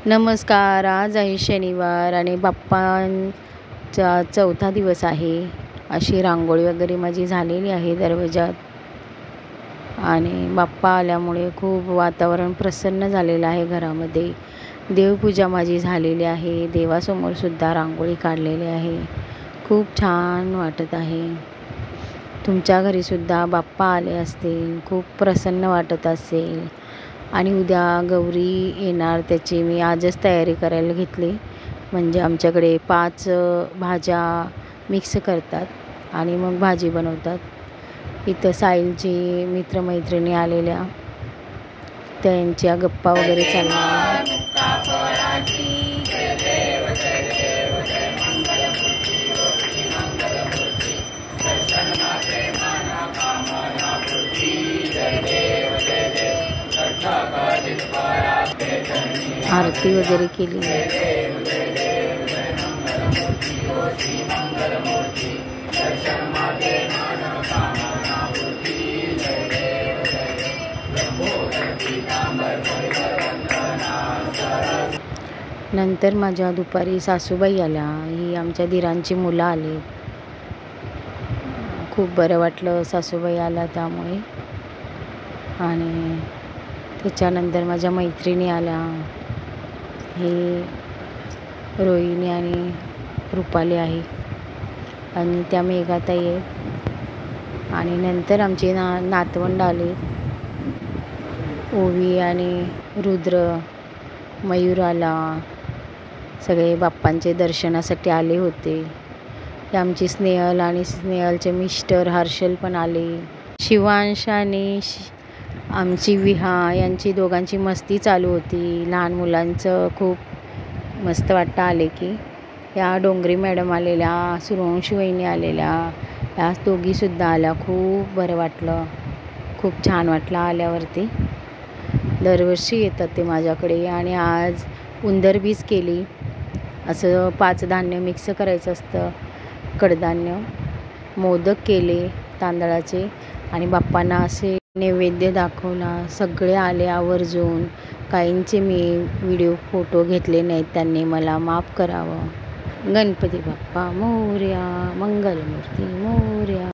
नमस्कार. आज आहे शनिवार आणि बाप्पांचा चौथा दिवस आहे. अशी रांगोळी वगैरे माझी झालेली आहे दरवाजात आणि बाप्पा आल्यामुळे खूप वातावरण प्रसन्न झालेलं आहे घरामध्ये. देवपूजा माझी झालेली आहे. देवासमोरसुद्धा रांगोळी काढलेली आहे. खूप छान वाटत आहे. तुमच्या घरीसुद्धा बाप्पा आले असतील, खूप प्रसन्न वाटत असेल. आणि उद्या गौरी येणार, त्याची मी आजच तयारी करायला घेतली. म्हणजे आमच्याकडे 5 भाज्या मिक्स करतात आणि मग भाजी बनवतात. इथं साहिलची मित्रमैत्रिणी आलेल्या, त्यांच्या गप्पा वगैरे चालल्या. आरती वगैरे केली. नंतर माझ्या दुपारी सासूबाई आल्या. ही आमच्या दिरांची मुलं आली. खूप बरं वाटलं सासूबाई आला त्यामुळे. आणि त्याच्यानंतर माझ्या मैत्रिणी आल्या. ही रोहिणी आणि रुपाली आहे आणि त्या मेघाताई आहेत. आणि नंतर आमची नातवंड आली. ओवी आणि रुद्र, मयूर आला. सगळे बाप्पांचे दर्शनासाठी आले होते. ही आमची स्नेहल आणि स्नेहलचे मिस्टर हर्षल पण आले. शिवांश आणि आमची विहा यांची दोघांची मस्ती चालू होती. लहान मुलांचं खूप मस्त वाटतं आले की. या डोंगरी मॅडम आलेल्या, सूर्यवंशी वहिनी आलेल्या, या दोघीसुद्धा आल्या. खूप बरं वाटलं, खूप छान वाटलं आल्यावरती. दरवर्षी येतात ते माझ्याकडे. आणि आज उंदरबीज केली. असं 5 धान्य मिक्स करायचं असतं, कडधान्य. मोदक केले तांदळाचे आणि बाप्पांना असे नैवेद्य दाखवला. सगळे आले आवर्जून. काहींचे मी व्हिडिओ फोटो घेतले नाहीत, त्यांनी मला माफ करावं. गणपती बाप्पा मोरया, मंगलमूर्ती मोरया.